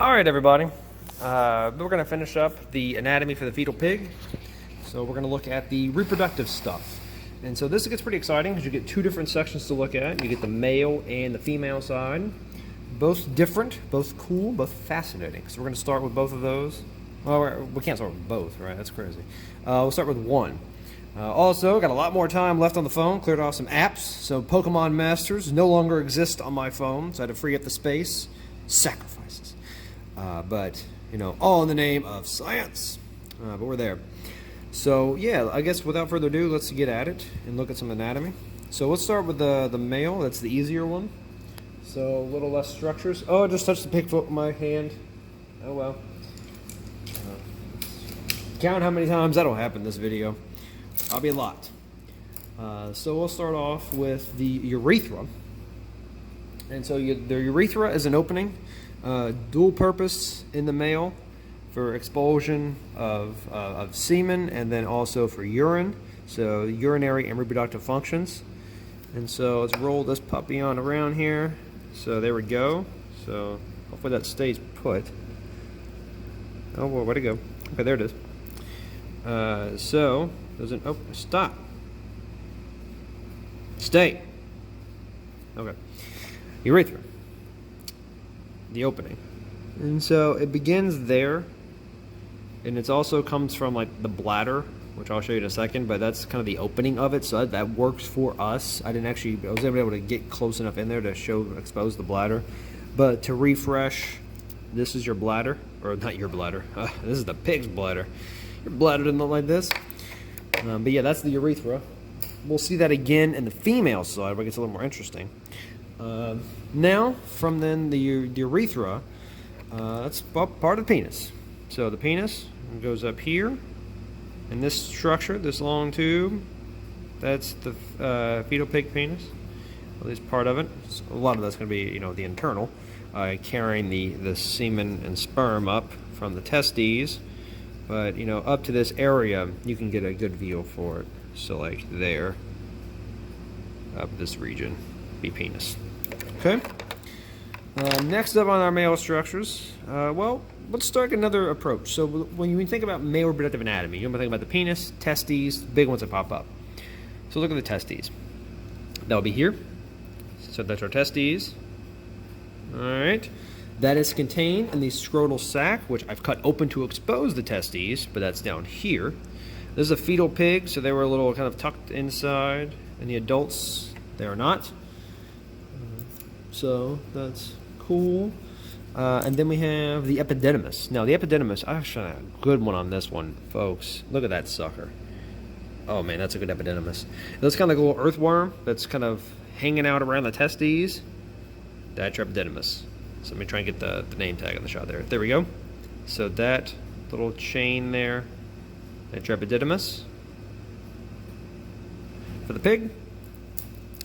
Alright everybody, we're going to finish up the anatomy for the fetal pig. So we're going to look at the reproductive stuff. And so this gets pretty exciting because you get two different sections to look at. You get the male and the female side. Both different, both cool, both fascinating. So we're going to start with both of those. Well, we can't start with both, right? That's crazy. We'll start with one. Also, got a lot more time left on the phone. Cleared off some apps. So Pokemon Masters no longer exist on my phone, so I had to free up the space. Sacrifices. But, you know, all in the name of science. But we're there. So, yeah, I guess without further ado, let's get at it and look at some anatomy. So let's start with the male. That's the easier one. So, a little less structures. Oh, I just touched the pig foot with my hand. Oh, well. Count how many times that'll happen in this video. I'll be a lot. So we'll start off with the urethra. And so the urethra is an opening, dual purpose in the male for expulsion of semen and then also for urine. So urinary and reproductive functions. And so let's roll this puppy on around here. So there we go. So hopefully that stays put. Oh, well, where'd it go? Okay, there it is. So, doesn't, oh, stop. Stay. Okay. Urethra. The opening. And so it begins there. And it also comes from like the bladder, which I'll show you in a second, but that's kind of the opening of it. So that works for us. I was able to get close enough in there to expose the bladder. But to refresh, this is your bladder, or not your bladder. This is the pig's bladder. Your bladder doesn't look like this. But yeah, that's the urethra. We'll see that again in the female side, where it gets a little more interesting. Now, from then the urethra, that's part of the penis. So the penis goes up here, and this structure, this long tube, that's the fetal pig penis. At least part of it. So a lot of that's going to be, you know, the internal, carrying the semen and sperm up from the testes. But, you know, up to this area, you can get a good view for it. So, like there, up this region, be penis. Okay. Next up on our male structures, well, let's start another approach. So, when you think about male reproductive anatomy, you're going to think about the penis, testes, big ones that pop up. So, look at the testes. That'll be here. So, that's our testes. All right. That is contained in the scrotal sac, which I've cut open to expose the testes, but that's down here. This is a fetal pig, so they were a little kind of tucked inside. And the adults, they are not. So that's cool. And then we have the epididymis. Now, the epididymis, I've shown a good one on this one, folks. Look at that sucker. Oh, man, that's a good epididymis. That's kind of like a little earthworm that's kind of hanging out around the testes. That's your epididymis. So let me try and get the name tag on the shot there. There we go. So that little chain there, that's your epididymis for the pig.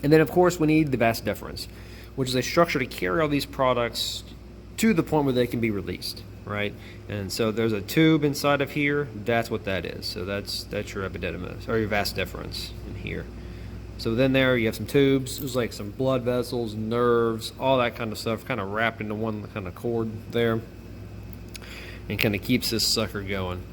And then, of course, we need the Vas Deferens, which is a structure to carry all these products to the point where they can be released, right? And so there's a tube inside of here. That's what that is. So that's your epididymis, or your Vas Deferens in here. So then there you have some tubes. There's like some blood vessels, nerves, all that kind of stuff kind of wrapped into one kind of cord there, and kind of keeps this sucker going.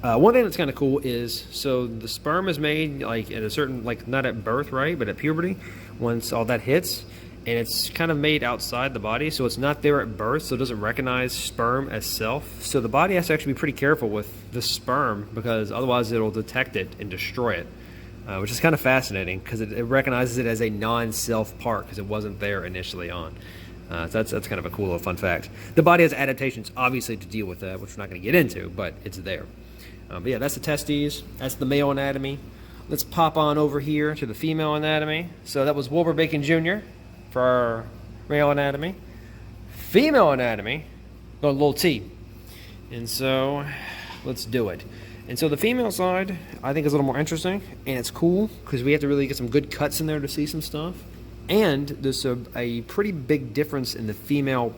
One thing that's kind of cool is, so the sperm is made like at a certain, like not at birth, right, but at puberty, once all that hits, and it's kind of made outside the body, so it's not there at birth, so it doesn't recognize sperm as self. So the body has to actually be pretty careful with the sperm, because otherwise it'll detect it and destroy it. Which is kind of fascinating because it recognizes it as a non-self part because it wasn't there initially on. So that's kind of a cool little fun fact. The body has adaptations, obviously, to deal with that, which we're not going to get into, but it's there. But yeah, that's the testes. That's the male anatomy. Let's pop on over here to the female anatomy. So that was Wilbur Bacon Jr. for our male anatomy. Female anatomy, a little T. And so let's do it. And so the female side, I think, is a little more interesting, and it's cool because we have to really get some good cuts in there to see some stuff. And there's a pretty big difference in the female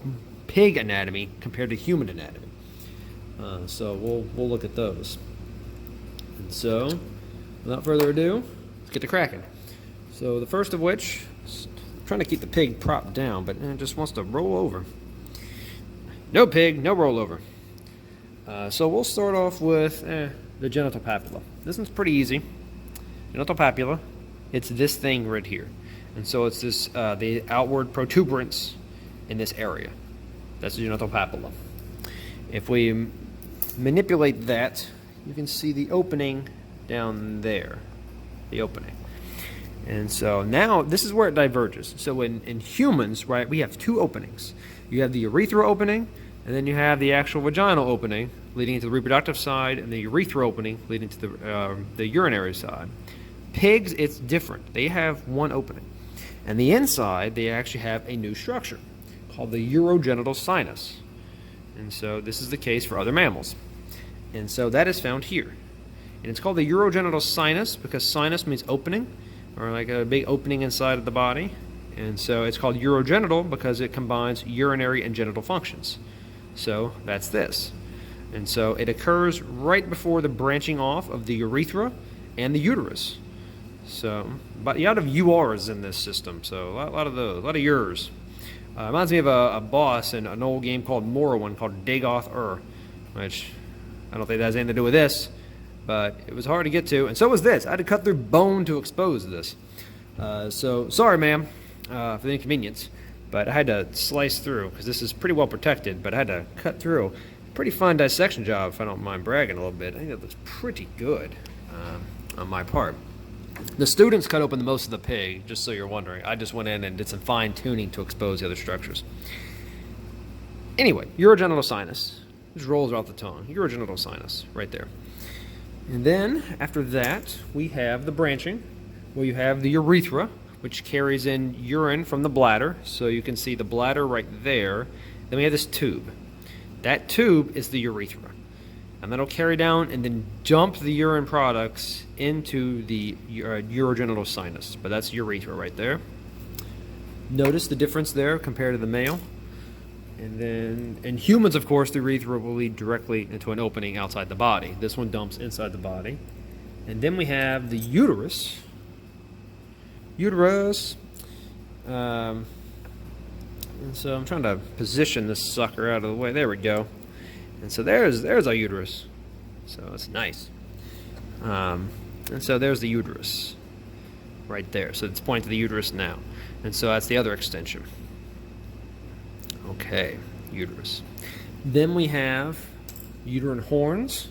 pig anatomy compared to human anatomy. So we'll look at those. And so, without further ado, let's get to cracking. So the first of which, I'm trying to keep the pig propped down, but it just wants to roll over. No pig, no rollover. So we'll start off with the genital papilla. This one's pretty easy. Genital papilla, it's this thing right here. And so it's this the outward protuberance in this area. That's the genital papilla. If we manipulate that, you can see the opening down there. The opening. And so now this is where it diverges. So in humans, right, we have two openings. You have the urethra opening, and then you have the actual vaginal opening leading into the reproductive side, and the urethra opening leading to the urinary side. Pigs, it's different. They have one opening. And the inside, they actually have a new structure called the Urogenital Sinus. And so this is the case for other mammals. And so that is found here. And it's called the Urogenital Sinus because sinus means opening, or like a big opening inside of the body. And so it's called urogenital because it combines urinary and genital functions. So that's this. And so it occurs right before the branching off of the urethra and the uterus. So, but a lot of URs in this system, so a lot of those, a lot of yours. Reminds me of a boss in an old game called Morrowind called Dagoth which I don't think that has anything to do with this, but it was hard to get to, and so was this. I had to cut through bone to expose this. So sorry, ma'am, for the inconvenience, but I had to slice through because this is pretty well protected, but I had to cut through. Pretty fine dissection job, if I don't mind bragging a little bit. I think that looks pretty good on my part. The students cut open the most of the pig, just so you're wondering. I just went in and did some fine tuning to expose the other structures. Anyway, urogenital sinus. Just rolls off the tongue. Urogenital sinus, right there. And then, after that, we have the branching, where you have the urethra, which carries in urine from the bladder. So you can see the bladder right there. Then we have this tube. That tube is the urethra. And that'll carry down and then dump the urine products into the urogenital sinus. But that's urethra right there. Notice the difference there compared to the male. And then in humans, of course, the urethra will lead directly into an opening outside the body. This one dumps inside the body. And then we have the uterus. And so I'm trying to position this sucker out of the way. There we go. And so there's our uterus. So it's nice. And so there's the uterus right there. So it's pointing to the uterus now. And so that's the other extension. Okay, uterus. Then we have uterine horns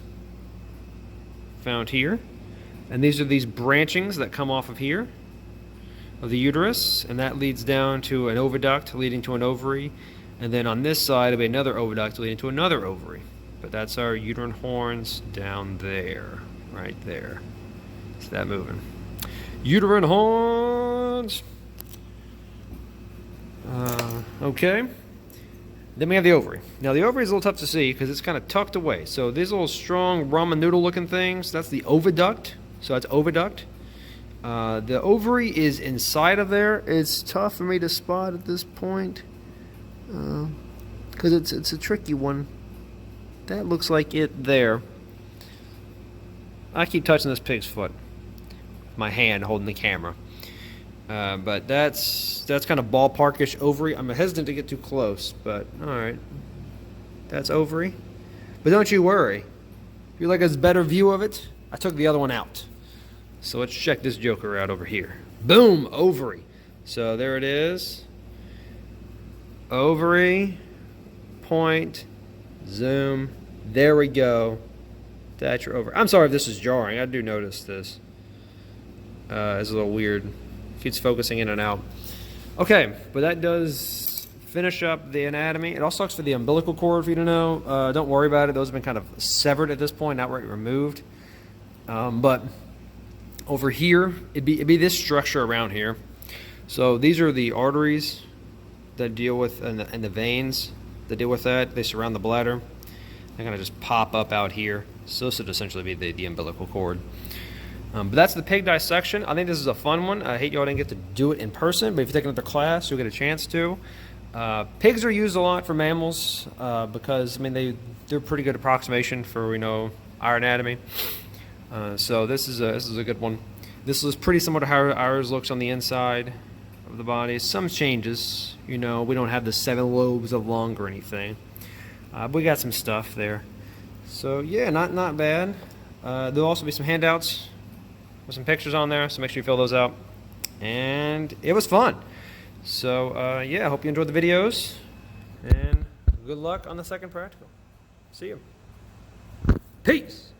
found here. And these are these branchings that come off of here of the uterus, and that leads down to an oviduct leading to an ovary, and then on this side it'll be another oviduct leading to another ovary. But that's our uterine horns down there, right there. See that moving. Uterine horns. Okay. Then we have the ovary. Now the ovary is a little tough to see because it's kind of tucked away. So these little strong ramen noodle looking things, that's the oviduct. So that's oviduct. The ovary is inside of there. It's tough for me to spot at this point because it's a tricky one. That looks like it there. I keep touching this pig's foot. My hand holding the camera. But that's kind of ballparkish ovary. I'm hesitant to get too close, but alright. That's ovary. But don't you worry. If you'd like a better view of it, I took the other one out. So let's check this joker out over here. Boom! Ovary. So there it is. Ovary. Point. Zoom. There we go. That's your ovary. I'm sorry if this is jarring. I do notice this. It's a little weird. Keeps focusing in and out. Okay, but that does finish up the anatomy. It also sucks for the umbilical cord, for you to know. Don't worry about it. Those have been kind of severed at this point, not removed. But over here, it'd be this structure around here. So these are the arteries that deal with, and the veins that deal with that. They surround the bladder. They kind of just pop up out here. So this would essentially be the umbilical cord. But that's the pig dissection. I think this is a fun one. I hate y'all didn't get to do it in person, but if you take another class, you'll get a chance to. Pigs are used a lot for mammals because, I mean, they're a pretty good approximation for, our anatomy. So this is a good one. This is pretty similar to how ours looks on the inside of the body. Some changes, we don't have the 7 lobes of lung or anything. We got some stuff there. So yeah, not bad. There'll also be some handouts with some pictures on there, so make sure you fill those out. And it was fun. So yeah, I hope you enjoyed the videos, and good luck on the second practical. See you. Peace.